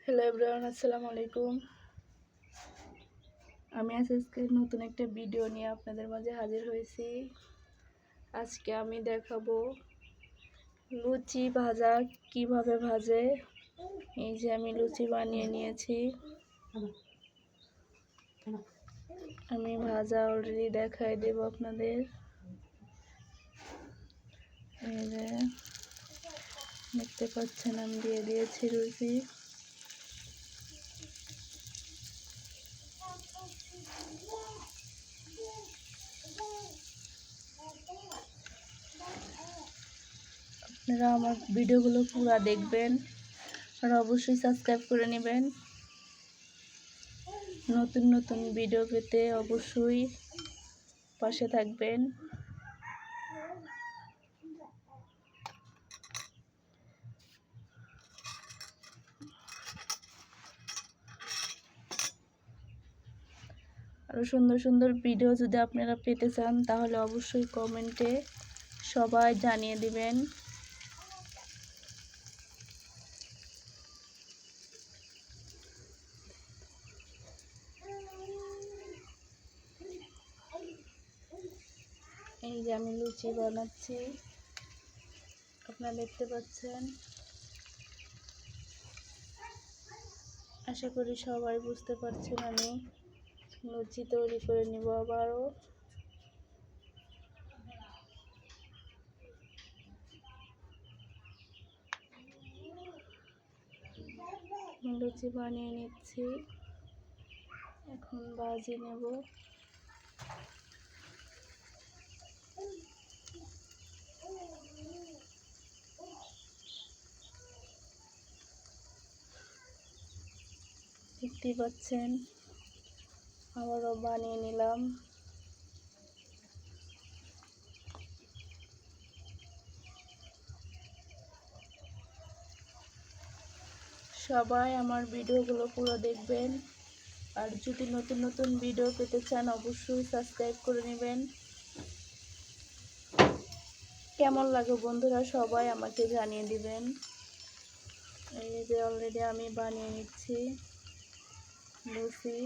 Hello everyone, আসসালামু আলাইকুম। আমি আজকে নতুন একটা ভিডিও নিয়ে আপনাদের মাঝে হাজির হয়েছি। আজকে আমি দেখাবো লুচি ভাজা কিভাবে ভাজে। এই যে আমি লুচি বানিয়ে নিয়েছি। আমি ভাজা অলরেডি দেখাই দেব আপনাদের। এই যে দেখতে পাচ্ছেন আমি দিয়ে দিয়েছি লুচি। আপনারা আমার ভিডিওগুলো পুরো দেখবেন আর অবশ্যই সাবস্ক্রাইব করে নেবেন। নতুন নতুন ভিডিও পেতে অবশ্যই পাশে থাকবেন। আরও সুন্দর সুন্দর ভিডিও যদি আপনারা পেতে চান তাহলে অবশ্যই কমেন্টে সবাই জানিয়ে দিবেন। এই যে আমি লুচি বানাচ্ছি, আপনারা দেখতে পাচ্ছেন। আশা করি সবাই বুঝতে পারছেন। আমি লুচি তৈরি করে নিব আবারও। লুচি বানিয়ে নিচ্ছি, এখন ভাজি নেব। দেখতেই পাচ্ছেন আবারও বানিয়ে নিলাম। সবাই আমার ভিডিওগুলো পুরো দেখবেন আর যদি নতুন নতুন ভিডিও পেতে চান অবশ্যই সাবস্ক্রাইব করে নেবেন। কেমন লাগে বন্ধুরা সবাই আমাকে জানিয়ে দিবেন। এই যে অলরেডি আমি বানিয়ে নিচ্ছি লুচি।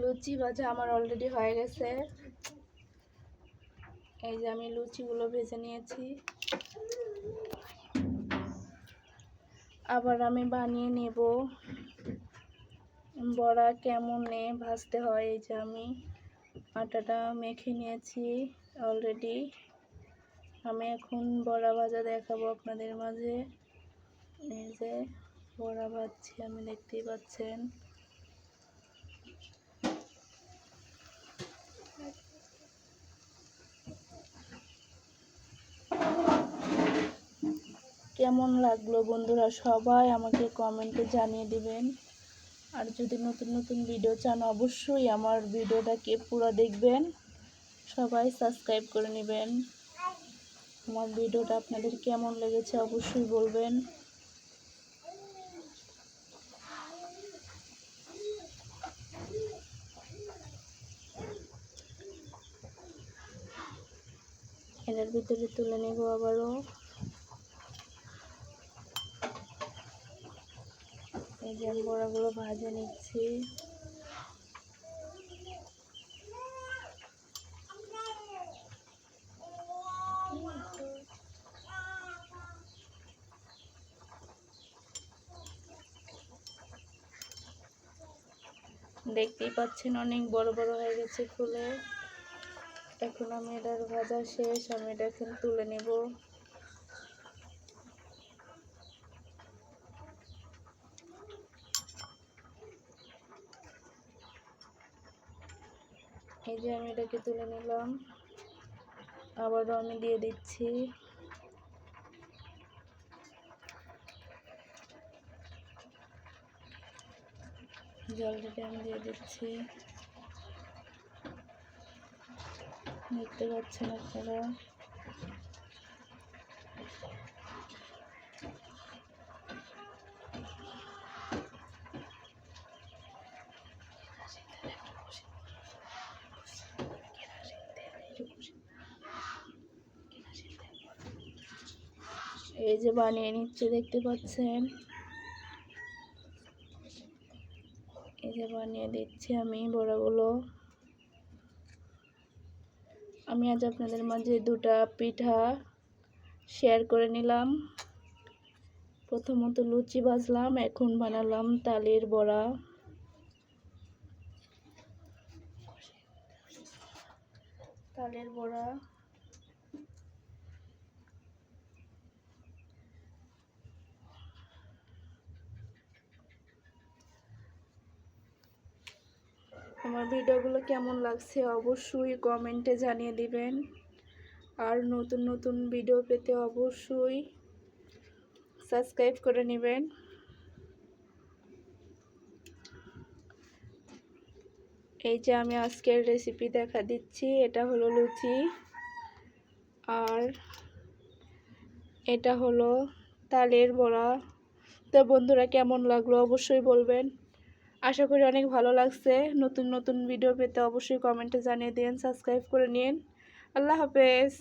লুচি ভাজা আমার অলরেডি হয়ে গেছে। এই যে আমি লুচিগুলো ভেজে নিয়েছি, আবার আমি বানিয়ে নেব। বড়া কেমন ভাজতে হয় এই যে আমি আটাটা মেখে নিয়েছি অলরেডি। আমি এখন বড়া ভাজা দেখাবো আপনাদের মাঝে। এই যে বড়া ভাজছি আমি, দেখতেই পাচ্ছেন। কেমন লাগলো বন্ধুরা সবাই আমাকে কমেন্টে জানিয়ে দিবেন। আর যদি নতুন নতুন ভিডিও চান অবশ্যই আমার ভিডিওটাকে পুরো দেখবেন, সবাই সাবস্ক্রাইব করে নেবেন। আমার ভিডিওটা আপনাদের কেমন লেগেছে অবশ্যই বলবেন। এর ভিতরে তুলে নেব আবারও। এই যে বড়াগুলো ভাজে নিচ্ছি। দেখতেই পাচ্ছেন অনেক বড় বড় হয়ে গেছে ফুলে। এখন আমি এটার ভাজা শেষ, আমি এটা এখন তুলে নেব। এই যে আমি এটাকে তুলে নিলাম, আবারও আমি দিয়ে দিচ্ছি। জলটাকে আমি দিয়ে দিচ্ছি, দেখতে পাচ্ছেন আপনারা। এই যে বানিয়ে নিচ্ছে, দেখতে পাচ্ছেন। এই যে বানিয়ে দিচ্ছি আমি বড়াগুলো। আমি আজ আপনাদের মাঝে দুটা পিঠা শেয়ার করে নিলাম। প্রথমত লুচি ভাজলাম, এখন বানালাম তালের বড়া। তালের বড়া আমার ভিডিওগুলো কেমন লাগছে অবশ্যই কমেন্টে জানিয়ে দিবেন। আর নতুন নতুন ভিডিও পেতে অবশ্যই সাবস্ক্রাইব করে নেবেন। এই যে আমি আজকের রেসিপি দেখা দিচ্ছি। এটা হলো লুচি, আর এটা হলো তালের বড়া। তো বন্ধুরা, কেমন লাগলো অবশ্যই বলবেন। আশা করি অনেক ভালো লাগছে। নতুন নতুন ভিডিও পেতে অবশ্যই কমেন্টে জানিয়ে দিন, সাবস্ক্রাইব করে নিন। আল্লাহ হাফেজ।